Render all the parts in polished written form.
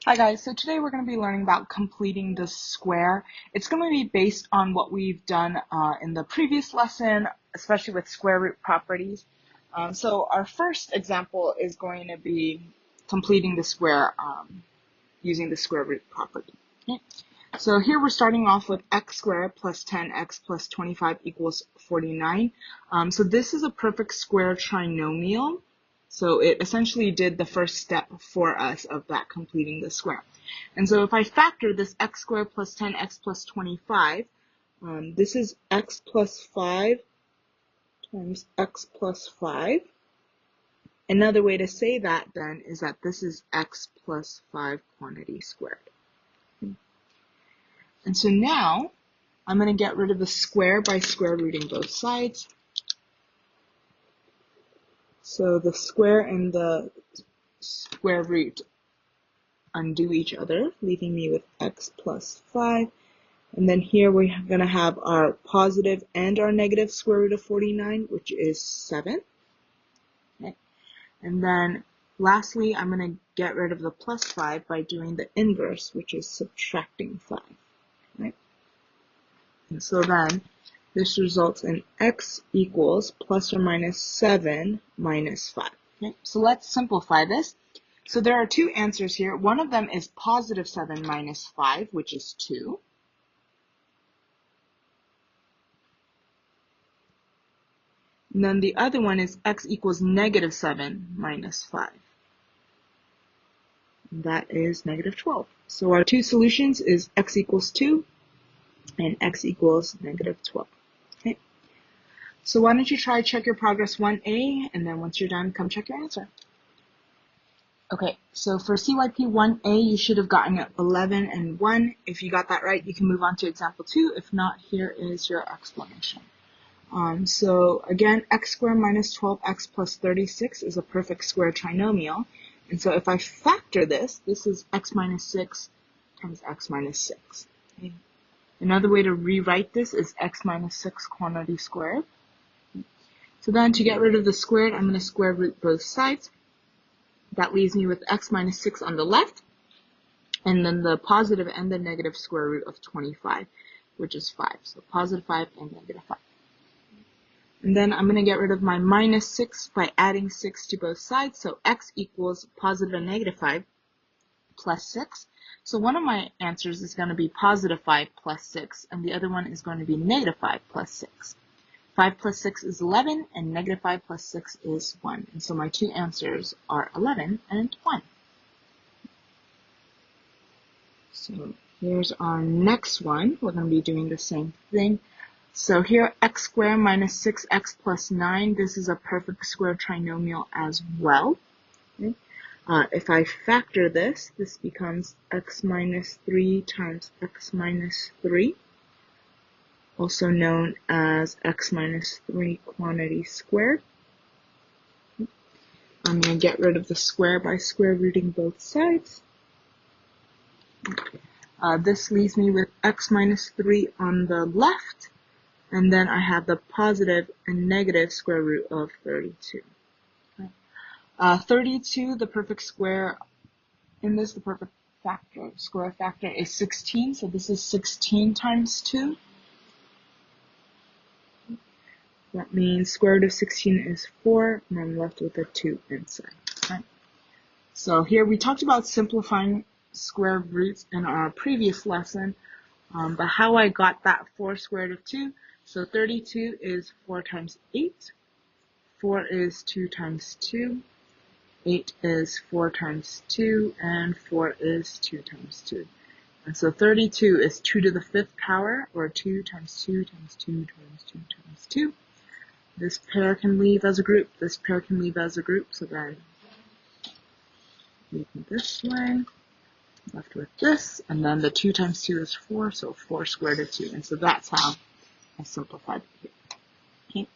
Hi guys, so today we're going to be learning about completing the square. It's going to be based on what we've done in the previous lesson, especially with square root properties. So our first example is going to be completing the square using the square root property. Okay. So here we're starting off with x squared plus 10x plus 25 equals 49. So this is a perfect square trinomial. So it essentially did the first step for us of that completing the square. And so if I factor this x squared plus 10x plus 25, this is x plus 5 times x plus 5. Another way to say that then is that this is x plus 5 quantity squared. And so now I'm going to get rid of the square by square rooting both sides. So the square and the square root undo each other, leaving me with x plus 5. And then here we're going to have our positive and our negative square root of 49, which is 7. Okay. And then lastly, I'm going to get rid of the plus 5 by doing the inverse, which is subtracting 5. Right? And so then this results in x equals plus or minus 7 minus 5. Okay, so let's simplify this. So there are two answers here. One of them is positive 7 minus 5, which is 2. And then the other one is x equals negative 7 minus 5. And that is negative 12. So our two solutions is x equals 2 and x equals negative 12. Okay. So why don't you try check your progress 1A, and then once you're done, come check your answer. Okay, so for CYP 1A, you should have gotten 11 and 1. If you got that right, you can move on to example 2. If not, here is your explanation. So again, x squared minus 12x plus 36 is a perfect square trinomial. And so if I factor this, this is x minus 6 times x minus 6. Okay. Another way to rewrite this is x minus 6 quantity squared. So then to get rid of the squared, I'm going to square root both sides. That leaves me with x minus 6 on the left, and then the positive and the negative square root of 25, which is 5. So positive 5 and negative 5. And then I'm going to get rid of my minus 6 by adding 6 to both sides. So x equals positive and negative 5 plus 6. So one of my answers is going to be positive 5 plus 6, and the other one is going to be negative 5 plus 6. 5 plus 6 is 11, and negative 5 plus 6 is 1. And so my two answers are 11 and 1. So here's our next one. We're going to be doing the same thing. So here, x squared minus 6x plus 9, this is a perfect square trinomial as well. Okay. If I factor this, this becomes x minus 3 times x minus 3, also known as x minus 3 quantity squared. I'm going to get rid of the square by square rooting both sides. This leaves me with x minus 3 on the left, and then I have the positive and negative square root of 32. 32, the perfect square, in this the perfect factor, square factor is 16, so this is 16 times 2. That means square root of 16 is 4, and I'm left with a 2 inside. Right? So here we talked about simplifying square roots in our previous lesson, but how I got that 4 square root of 2, so 32 is 4 times 8, 4 is 2 times 2, 8 is 4 times 2, and 4 is 2 times 2. And so 32 is 2 to the 5th power, or 2 times 2 times 2 times 2 times 2. This pair can leave as a group, this pair can leave as a group, so then leave it this way, left with this, and then the 2 times 2 is 4, so 4 squared root of 2. And so that's how I simplified it here. Okay.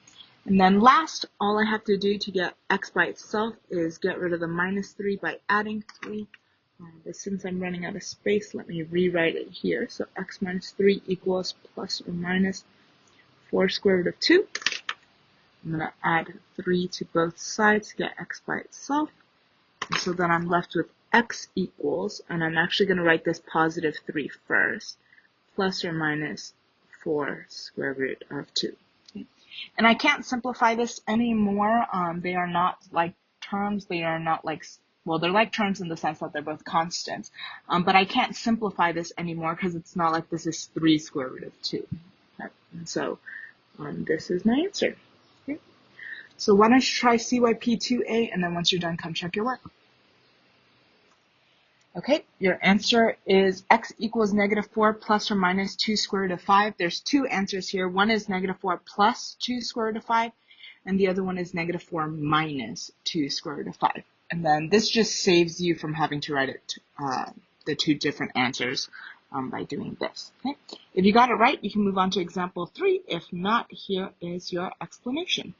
And then last, all I have to do to get x by itself is get rid of the minus 3 by adding 3. But since I'm running out of space, let me rewrite it here. So x minus 3 equals plus or minus 4 square root of 2. I'm going to add 3 to both sides to get x by itself. And so then I'm left with x equals, and I'm actually going to write this positive 3 first, plus or minus 4 square root of 2. Okay. And I can't simplify this anymore. They are not like terms. They are not like, well, they're like terms in the sense that they're both constants. But I can't simplify this anymore because it's not like this is 3 square root of 2. Okay. And so this is my answer. Okay. So why don't you try CYP2A, and then once you're done, come check your work. Okay, your answer is x equals -4 plus or minus 2 square root of 5. There's two answers here. One is -4 plus 2 square root of 5, and the other one is -4 minus 2 square root of 5. And then this just saves you from having to write it, the two different answers by doing this. Okay? If you got it right, you can move on to example 3. If not, here is your explanation.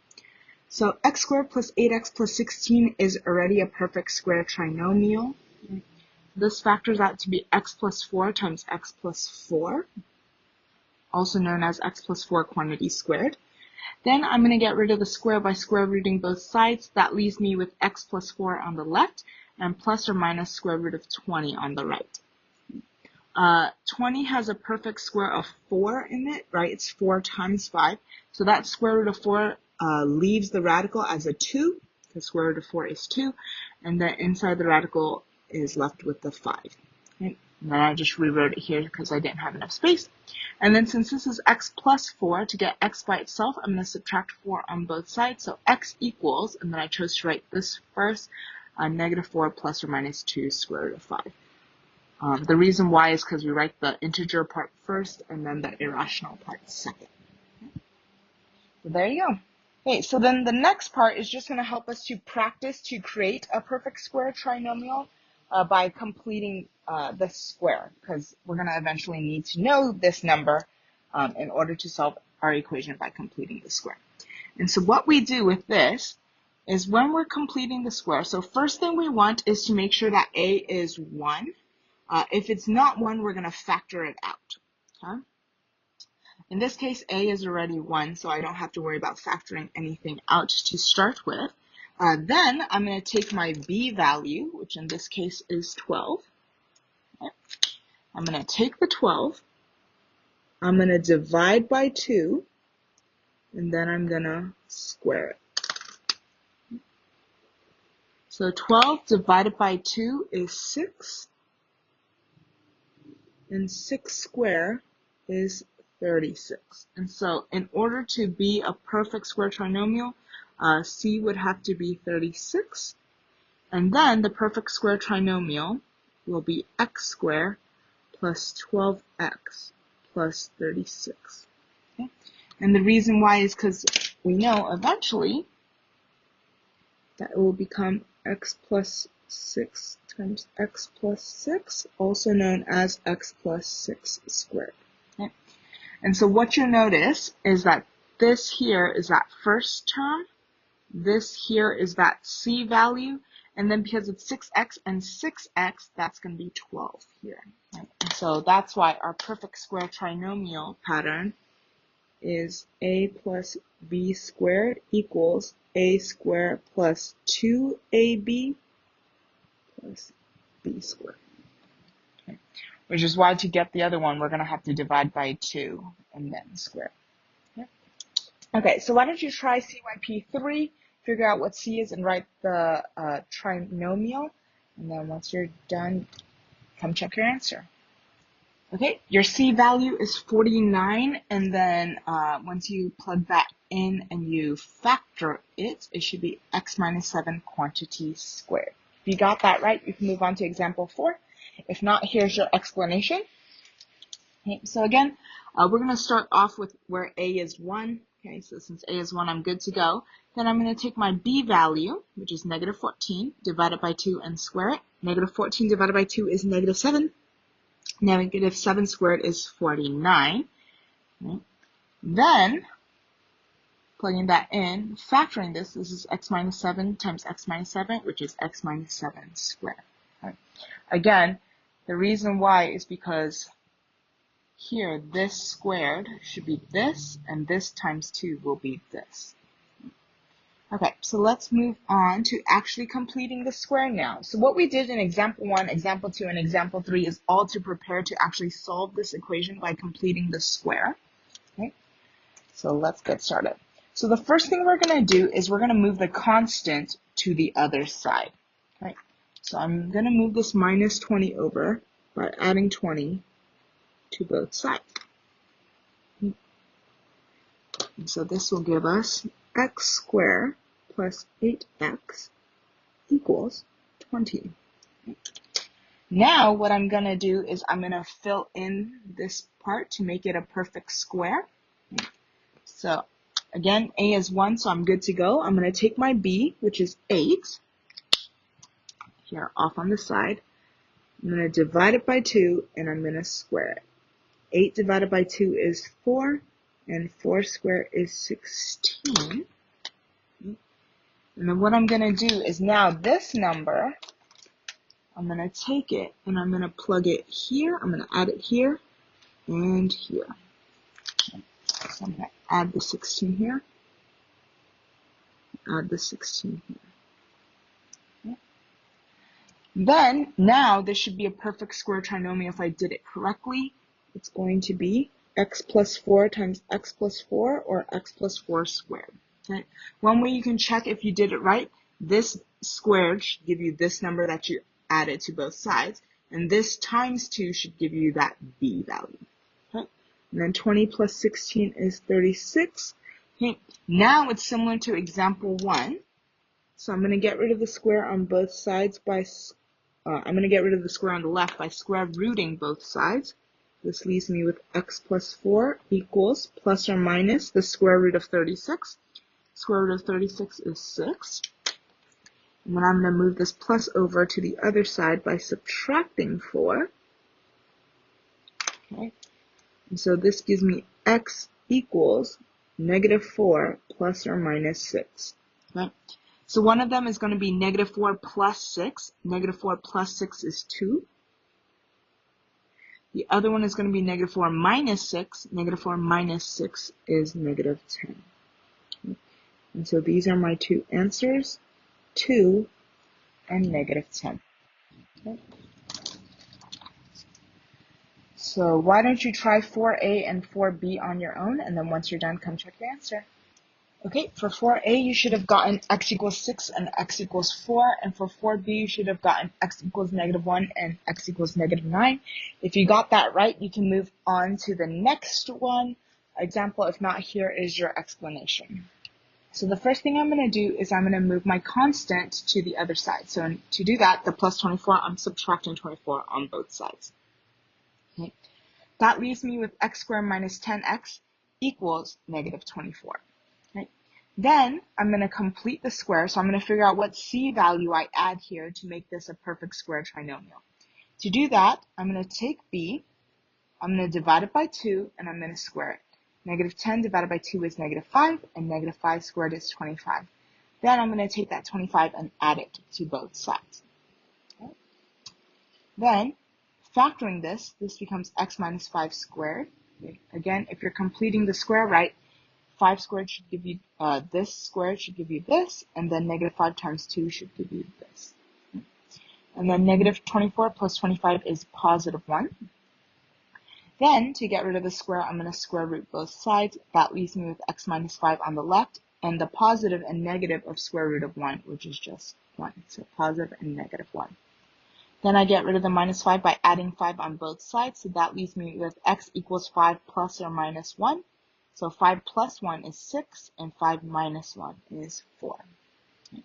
So x squared plus 8x plus 16 is already a perfect square trinomial. This factors out to be x plus 4 times x plus 4, also known as x plus 4 quantity squared. Then I'm going to get rid of the square by square rooting both sides. That leaves me with x plus 4 on the left and plus or minus square root of 20 on the right. 20 has a perfect square of 4 in it, right? It's 4 times 5. So that square root of 4 leaves the radical as a 2. The square root of 4 is 2. And then inside the radical is left with the 5. Okay. And then I just rewrote it here because I didn't have enough space. And then since this is x plus 4, to get x by itself, I'm going to subtract 4 on both sides. So x equals, and then I chose to write this first, -4 plus or minus 2 square root of 5. The reason why is because we write the integer part first and then the irrational part second. Okay. So there you go. Okay, so then the next part is just going to help us to practice to create a perfect square trinomial by completing the square, because we're going to eventually need to know this number in order to solve our equation by completing the square. And so what we do with this is when we're completing the square, so first thing we want is to make sure that a is 1. If it's not 1, we're going to factor it out. Okay? In this case, a is already 1, so I don't have to worry about factoring anything out to start with. Then I'm going to take my b value, which in this case is 12. Okay. I'm going to take the 12. I'm going to divide by 2, and then I'm going to square it. So 12 divided by 2 is 6, and 6 squared is 36. And so in order to be a perfect square trinomial, C would have to be 36. And then the perfect square trinomial will be x squared plus 12x plus 36. Okay? And the reason why is because we know eventually that it will become x plus 6 times x plus 6, also known as x plus 6 squared. Okay? And so what you'll notice is that this here is that first term, this here is that c value, and then because it's 6x and 6x, that's going to be 12 here. Right? And so that's why our perfect square trinomial pattern is a plus b squared equals a squared plus 2ab plus b squared. Okay. Which is why to get the other one, we're going to have to divide by 2 and then square. Okay, so why don't you try CYP3, figure out what C is, and write the trinomial. And then once you're done, come check your answer. Okay, your C value is 49, and then once you plug that in and you factor it, it should be x minus 7 quantity squared. If you got that right, you can move on to example 4. If not, here's your explanation. Okay, so again, we're going to start off with where a is 1. Okay, so since a is 1, I'm good to go. Then I'm going to take my b value, which is -14, divided by 2 and square it. -14 divided by 2 is -7. -7 squared is 49. Okay. Then, plugging that in, factoring this is x minus 7 times x minus 7, which is x minus 7 squared. Okay. Again, the reason why is because here, this squared should be this, and this times 2 will be this. Okay, so let's move on to actually completing the square now. So what we did in example 1, example 2, and example 3 is all to prepare to actually solve this equation by completing the square. Okay, so let's get started. So the first thing we're going to do is we're going to move the constant to the other side. Okay, so I'm going to move this minus 20 over by adding 20 to both sides. And so this will give us x squared plus 8x equals 20. Now what I'm going to do is I'm going to fill in this part to make it a perfect square. So again, a is 1, so I'm good to go. I'm going to take my b, which is 8, here off on the side. I'm going to divide it by 2, and I'm going to square it. 8 divided by 2 is 4, and 4 squared is 16. And then what I'm going to do is now this number, I'm going to take it and I'm going to plug it here. I'm going to add it here and here. So I'm going to add the 16 here, add the 16 here. Then, now this should be a perfect square trinomial if I did it correctly. It's going to be x plus 4 times x plus 4 or x plus 4 squared. Okay. One way you can check if you did it right, this squared should give you this number that you added to both sides, and this times 2 should give you that b value. Okay. And then 20 plus 16 is 36. Okay. Now it's similar to example 1. So I'm going to get rid of the square on both sides by, I'm going to get rid of the square on the left by square rooting both sides. This leaves me with x plus 4 equals plus or minus the square root of 36. Square root of 36 is 6. And then I'm going to move this plus over to the other side by subtracting 4. Okay. And so this gives me x equals negative 4 plus or minus 6. Okay. So one of them is going to be negative 4 plus 6. Negative 4 plus 6 is 2. The other one is going to be negative 4 minus 6. Negative 4 minus 6 is negative 10. Okay. And so these are my two answers, 2 and negative 10. Okay. So why don't you try 4a and 4b on your own, and then once you're done, come check your answer. Okay, for 4a, you should have gotten x equals 6 and x equals 4, and for 4b, you should have gotten x equals negative 1 and x equals negative 9. If you got that right, you can move on to the next one. Example, if not, here is your explanation. So the first thing I'm going to do is I'm going to move my constant to the other side. So to do that, the plus 24, I'm subtracting 24 on both sides. Okay. That leaves me with x squared minus 10x equals negative 24. Okay. Then I'm going to complete the square, so I'm going to figure out what c value I add here to make this a perfect square trinomial. To do that, I'm going to take b, I'm going to divide it by 2, and I'm going to square it. Negative 10 divided by 2 is negative 5, and negative 5 squared is 25. Then I'm going to take that 25 and add it to both sides. Okay. Then, factoring this becomes x minus 5 squared. Okay. Again, if you're completing the square right, 5 squared should give you, this squared should give you this, and then negative 5 times 2 should give you this. Okay. And then negative 24 plus 25 is positive 1. Then, to get rid of the square, I'm going to square root both sides. That leaves me with x minus 5 on the left, and the positive and negative of square root of 1, which is just 1. So positive and negative 1. Then I get rid of the minus 5 by adding 5 on both sides. So that leaves me with x equals 5 plus or minus 1. So 5 plus 1 is 6, and 5 minus 1 is 4. Okay.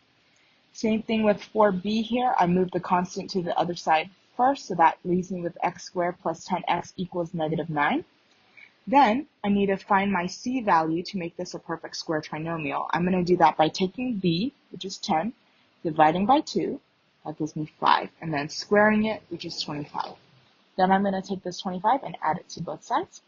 Same thing with 4b here. I move the constant to the other side first, so that leaves me with x squared plus 10x equals negative 9. Then I need to find my c value to make this a perfect square trinomial. I'm going to do that by taking b, which is 10, dividing by 2, that gives me 5, and then squaring it, which is 25. Then I'm going to take this 25 and add it to both sides.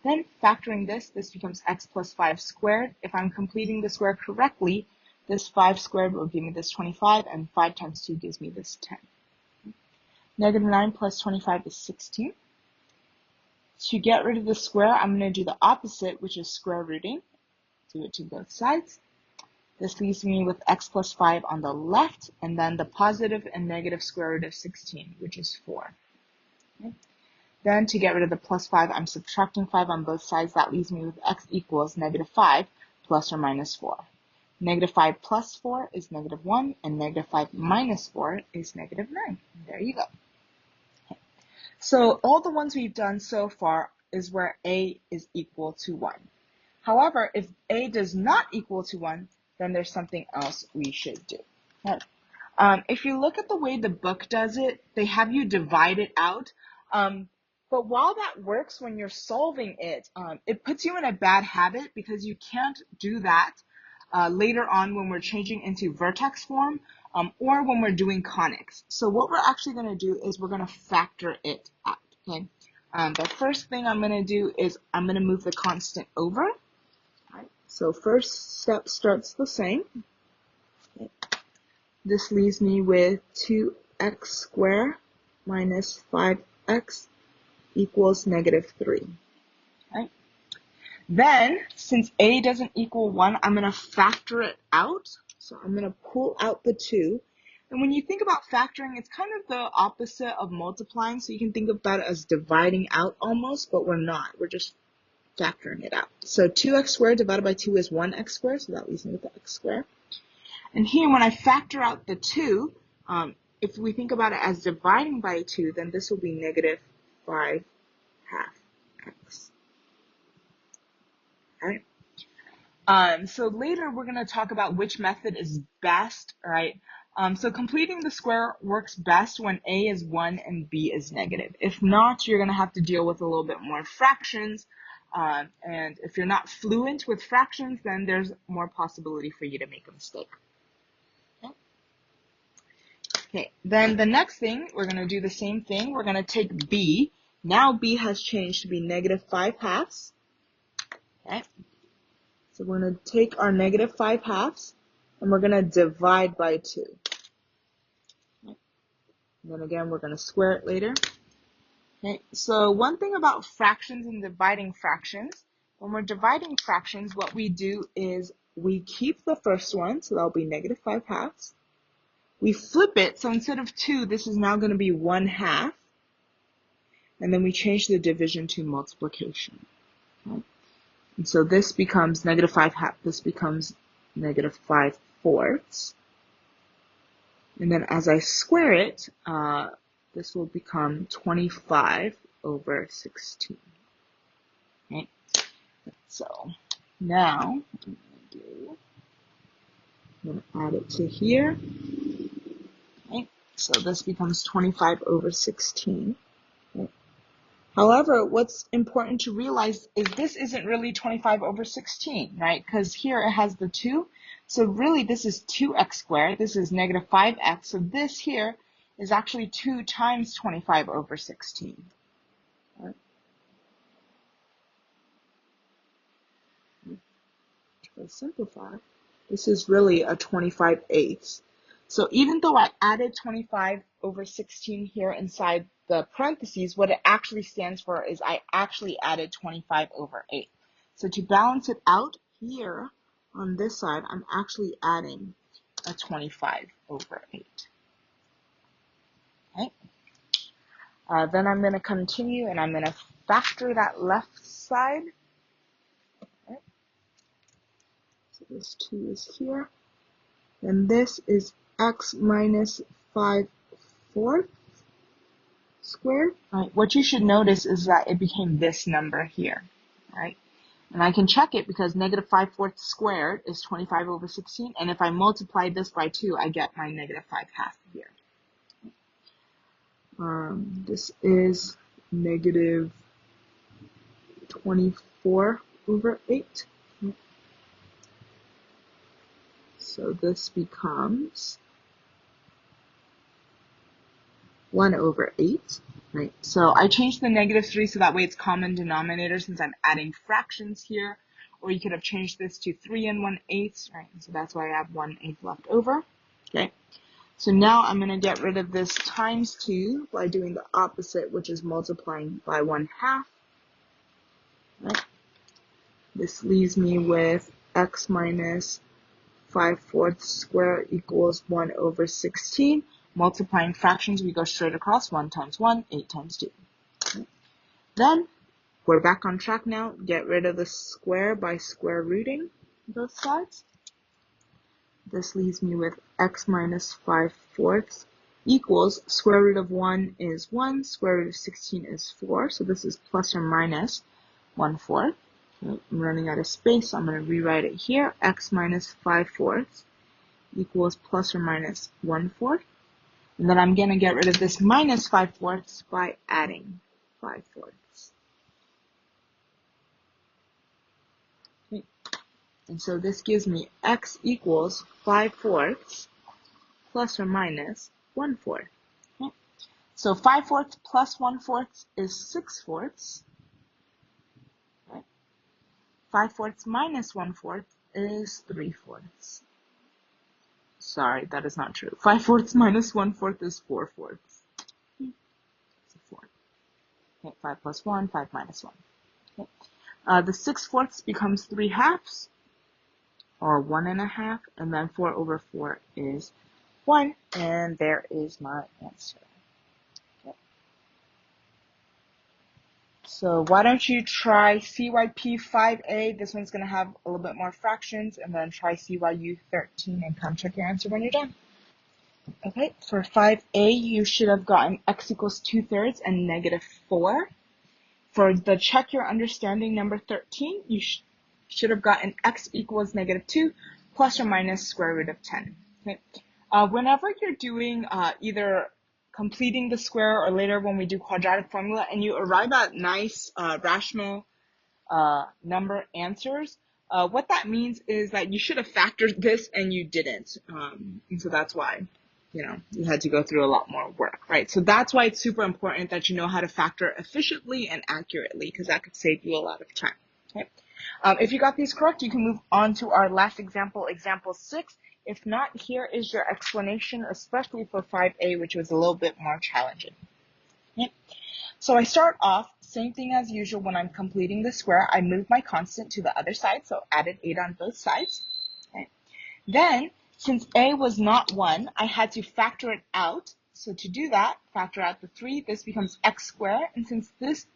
Then factoring this becomes x plus 5 squared. If I'm completing the square correctly, this 5 squared will give me this 25, and 5 times 2 gives me this 10. Negative 9 plus 25 is 16. To get rid of the square, I'm going to do the opposite, which is square rooting. Do it to both sides. This leaves me with x plus 5 on the left, and then the positive and negative square root of 16, which is 4. Okay. Then to get rid of the plus 5, I'm subtracting 5 on both sides. That leaves me with x equals negative 5 plus or minus 4. Negative 5 plus 4 is negative 1, and negative 5 minus 4 is negative 9. There you go. Okay. So all the ones we've done so far is where a is equal to 1. However, if a does not equal to 1, then there's something else we should do. Okay. If you look at the way the book does it, they have you divide it out. But while that works when you're solving it, it puts you in a bad habit because you can't do that later on when we're changing into vertex form or when we're doing conics. So what we're actually going to do is we're going to factor it out. Okay. The first thing I'm going to do is I'm going to move the constant over. Right. So first step starts the same. Okay. This leaves me with 2x squared minus 5x equals negative 3. Right. Then, since a doesn't equal 1, I'm going to factor it out. So I'm going to pull out the 2. And when you think about factoring, it's kind of the opposite of multiplying. So you can think about it as dividing out almost, but we're not. We're just factoring it out. So 2x squared divided by 2 is 1x squared. So that leaves me with the x squared. And here, when I factor out the 2, if we think about it as dividing by 2, then this will be negative 5 half x. Right? So later we're going to talk about which method is best, right? So completing the square works best when a is 1 and b is negative. If not, you're going to have to deal with a little bit more fractions. And if you're not fluent with fractions, then there's more possibility for you to make a mistake. Okay, then the next thing, we're going to do the same thing. We're going to take b. Now b has changed to be negative 5 halves. Okay. So we're going to take our negative 5 halves, and we're going to divide by 2. Okay. And then again, we're going to square it later. Okay. So one thing about fractions and dividing fractions, when we're dividing fractions, what we do is we keep the first one, so that'll be negative 5 halves. We flip it, so instead of 2, this is now going to be 1 half. And then we change the division to multiplication. Okay. And so this becomes negative 5 half. This becomes negative 5 fourths. And then as I square it, this will become 25 over 16. Okay. So now I'm going to add it to here. Okay. So this becomes 25 over 16. Okay. However, what's important to realize is this isn't really 25 over 16, right? Because here it has the 2. So really this is 2x squared. This is negative 5x. So this here is actually 2 times 25 over 16. Right. To simplify, this is really a 25/8. So even though I added 25 over 16 here inside the parentheses, what it actually stands for is I actually added 25 over 8. So to balance it out here on this side, I'm actually adding a 25 over 8. Okay. Then I'm going to continue and I'm going to factor that left side. Okay. So this 2 is here. And this is x minus 5 fourths squared. Right. What you should notice is that it became this number here, right? And I can check it because negative 5 fourths squared is 25 over 16. And if I multiply this by 2, I get my negative 5 half here. This is negative 24 over 8. So this becomes 1 over 8, right? So I changed the negative 3 so that way it's common denominator since I'm adding fractions here. Or you could have changed this to 3 and 1/8, right? So that's why I have 1/8 left over, okay? So now I'm going to get rid of this times 2 by doing the opposite, which is multiplying by 1 half, right? This leaves me with x minus 5/4 square equals 1 over 16. Multiplying fractions, we go straight across. 1 times 1, 8 times 2. Okay. Then, we're back on track now. Get rid of the square by square rooting both sides. This leaves me with x minus 5/4 equals square root of 1 is 1, square root of 16 is 4. So this is plus or minus 1/4. Okay, I'm running out of space, so I'm going to rewrite it here. X minus 5/4 equals plus or minus 1/4. And then I'm going to get rid of this minus 5/4 by adding 5/4. Okay. And so this gives me x equals 5/4 plus or minus 1/4. Okay. So 5/4 plus 1/4 is 6/4. 5/4 minus 1/4 is 3/4. Sorry, that is not true. 5/4 minus 1/4 is 4/4. It's a 4. Okay, 5 plus 1, 5 minus 1. Okay. The 6/4 becomes 3/2, or 1 1/2, and then 4 over 4 is 1, and there is my answer. So why don't you try CYP 5A, this one's going to have a little bit more fractions, and then try CYU 13 and come check your answer when you're done. Okay, for 5A, you should have gotten x equals 2/3 and negative 4. For the check your understanding number 13, you should have gotten x equals negative 2 plus or minus square root of 10. Okay. Whenever you're doing either completing the square or later when we do quadratic formula and you arrive at nice rational number answers, what that means is that you should have factored this and you didn't. And so that's why, you had to go through a lot more work, right? So that's why it's super important that you know how to factor efficiently and accurately, because that could save you a lot of time. Okay. If you got these correct, you can move on to our last example, example 6. If not, here is your explanation, especially for 5A, which was a little bit more challenging. Okay. So I start off, same thing as usual when I'm completing the square. I move my constant to the other side, so added 8 on both sides. Okay. Then, since A was not 1, I had to factor it out. So to do that, factor out the 3, this becomes x squared. And since this,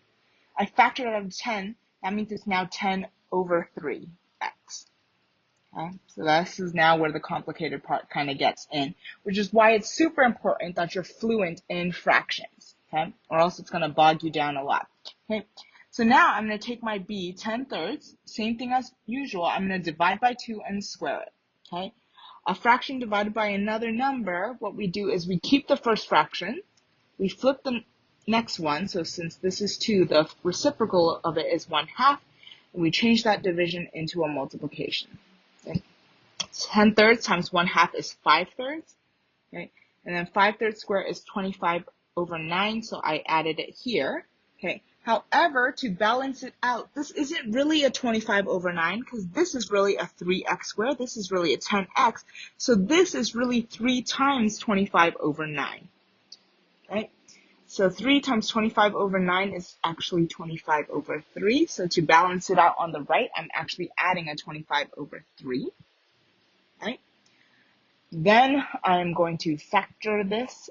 I factored it out of 10, that means it's now 10 over 3x. Okay? So this is now where the complicated part kind of gets in, which is why it's super important that you're fluent in fractions, okay? Or else it's going to bog you down a lot, okay? So now I'm going to take my b, 10/3, same thing as usual. I'm going to divide by 2 and square it, okay? A fraction divided by another number, what we do is we keep the first fraction, we flip the next one, so since this is 2, the reciprocal of it is 1/2, and we change that division into a multiplication. Okay. 10/3 times 1/2 is 5/3, okay? And then 5/3 squared is 25 over 9, so I added it here, okay? However, to balance it out, this isn't really a 25 over 9 because this is really a 3x squared. This is really a 10x. So this is really 3 times 25 over 9, right? So 3 times 25 over 9 is actually 25 over 3. So to balance it out on the right, I'm actually adding a 25 over 3. Right? Then I'm going to factor this.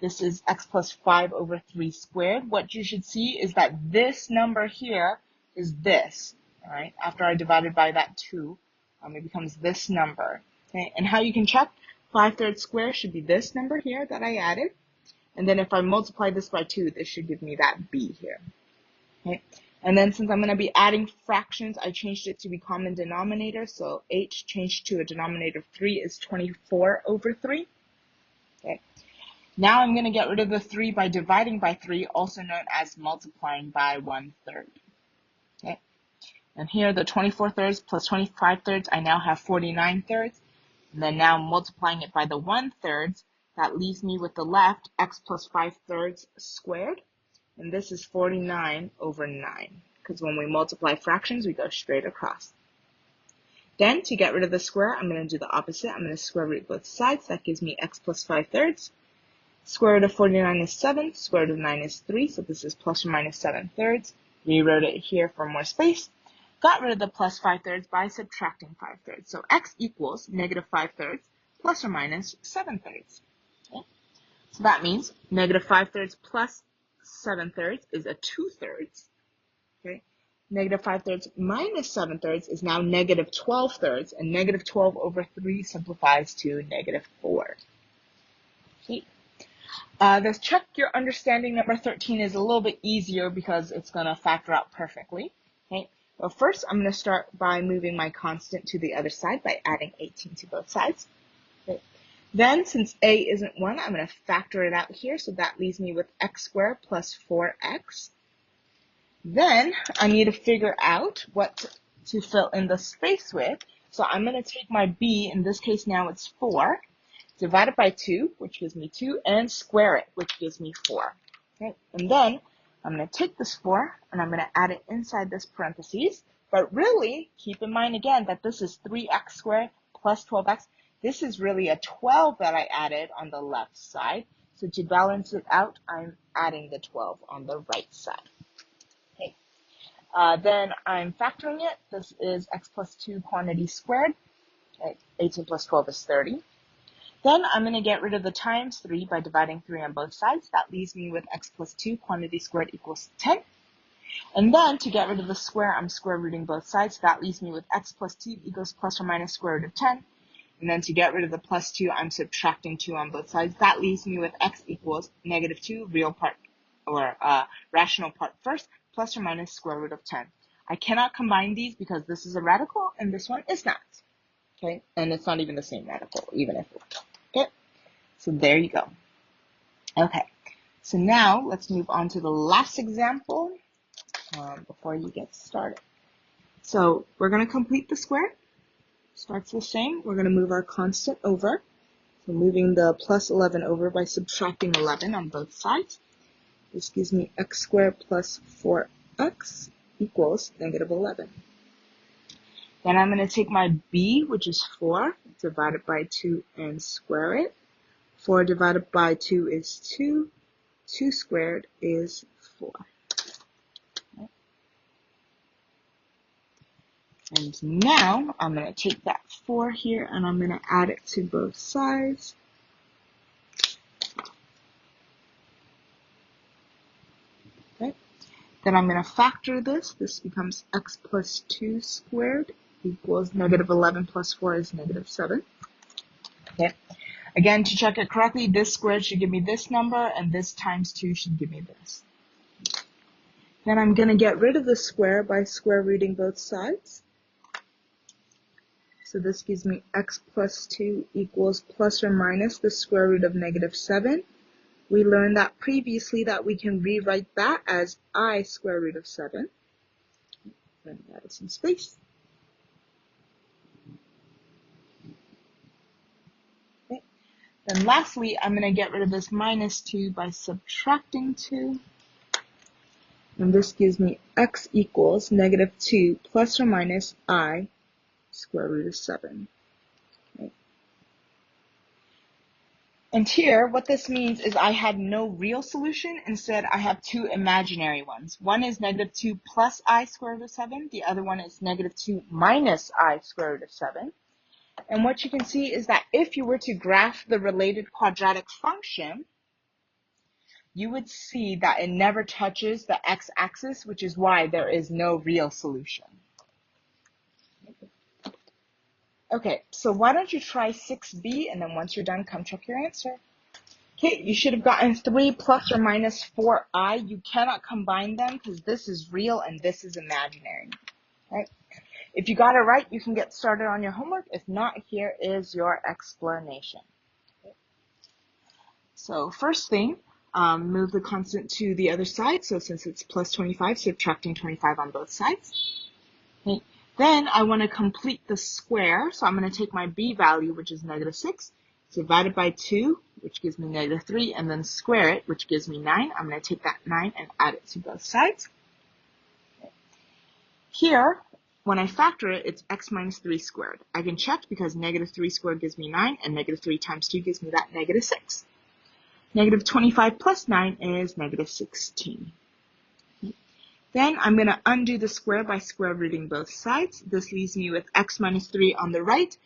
This is x plus 5 over 3 squared. What you should see is that this number here is this. All right? After I divided by that 2, it becomes this number. Okay? And how you can check 5/3 squared should be this number here that I added. And then if I multiply this by 2, this should give me that b here. Okay? And then since I'm going to be adding fractions, I changed it to be common denominator. So h changed to a denominator of 3 is 24 over 3. Okay? Now I'm going to get rid of the 3 by dividing by 3, also known as multiplying by 1/3. Okay? And here the 24/3 plus 25/3, I now have 49/3. And then now multiplying it by the 1/3, that leaves me with the left, x plus 5/3 squared. And this is 49 over 9. Because when we multiply fractions, we go straight across. Then, to get rid of the square, I'm going to do the opposite. I'm going to square root both sides. That gives me x plus 5/3. Square root of 49 is 7. Square root of 9 is 3. So this is plus or minus 7/3. Rewrote it here for more space. got rid of the plus 5/3 by subtracting 5/3. So x equals negative 5/3 plus or minus 7/3. Okay? So that means negative 5/3 plus 7/3 is a 2/3. Okay? Negative 5/3 minus 7/3 is now negative 12/3, and negative 12 over 3 simplifies to negative 4. Okay? The check your understanding number 13 is a little bit easier because it's going to factor out perfectly. Okay? Well, first, I'm going to start by moving my constant to the other side by adding 18 to both sides. Okay? Then, since a isn't 1, I'm going to factor it out here, so that leaves me with x squared plus 4x. Then, I need to figure out what to fill in the space with. So I'm going to take my b, in this case now it's 4, divide it by 2, which gives me 2, and square it, which gives me 4. Okay? And then I'm going to take this 4, and I'm going to add it inside this parentheses. But really, keep in mind again that this is 3x squared plus 12x. This is really a 12 that I added on the left side. So to balance it out, I'm adding the 12 on the right side. Okay. Then I'm factoring it. This is x plus 2 quantity squared. Okay. 18 plus 12 is 30. Then I'm going to get rid of the times 3 by dividing 3 on both sides. That leaves me with x plus 2 quantity squared equals 10. And then to get rid of the square, I'm square rooting both sides. That leaves me with x plus 2 equals plus or minus square root of 10. And then to get rid of the plus 2, I'm subtracting 2 on both sides. That leaves me with x equals negative 2, real part, or rational part first, plus or minus square root of 10. I cannot combine these because this is a radical and this one is not. Okay, and it's not even the same radical, even if it. Okay, so there you go. Okay, so now let's move on to the last example before you get started. So we're going to complete the square. Starts the same. We're going to move our constant over. So moving the plus 11 over by subtracting 11 on both sides. This gives me x squared plus 4x equals negative 11. Then I'm going to take my b, which is 4, divide it by 2 and square it. 4 divided by 2 is 2. 2 squared is 4. Okay. And now I'm going to take that 4 here and I'm going to add it to both sides. Okay. Then I'm going to factor this. This becomes x plus 2 squared equals negative 11 plus 4 is negative 7. Okay. Again, to check it correctly, this squared should give me this number, and this times 2 should give me this. Then I'm going to get rid of the square by square rooting both sides. So this gives me x plus 2 equals plus or minus the square root of negative 7. We learned that previously that we can rewrite that as I square root of 7. Then add some space. Then lastly, I'm going to get rid of this minus 2 by subtracting 2. And this gives me x equals negative 2 plus or minus I square root of 7. Okay. And here, what this means is I had no real solution. Instead, I have two imaginary ones. One is negative 2 plus I square root of 7. The other one is negative 2 minus I square root of 7. And what you can see is that if you were to graph the related quadratic function, you would see that it never touches the x-axis, which is why there is no real solution. Okay, so why don't you try 6b, and then once you're done, come check your answer. Okay, you should have gotten 3 plus or minus 4i. You cannot combine them because this is real and this is imaginary. Right? If you got it right, you can get started on your homework. If not, here is your explanation. Okay. So first thing, move the constant to the other side. So since it's plus 25, subtracting 25 on both sides. Okay. Then I want to complete the square. So I'm going to take my b value, which is negative 6, divide it by 2, which gives me negative 3, and then square it, which gives me 9. I'm going to take that 9 and add it to both sides. Okay. Here, when I factor it, it's x minus 3 squared. I can check because negative 3 squared gives me 9, and negative 3 times 2 gives me that negative 6. Negative 25 plus 9 is negative 16. Then I'm going to undo the square by square rooting both sides. This leaves me with x minus 3 on the right.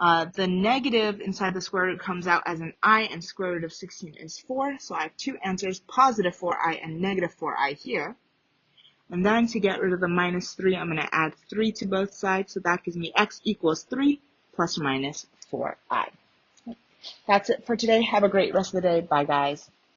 The negative inside the square root comes out as an I, and square root of 16 is 4. So I have two answers, positive 4i and negative 4i here. And then to get rid of the minus 3, I'm going to add 3 to both sides. So that gives me x equals 3 plus or minus 4i. That's it for today. Have a great rest of the day. Bye, guys.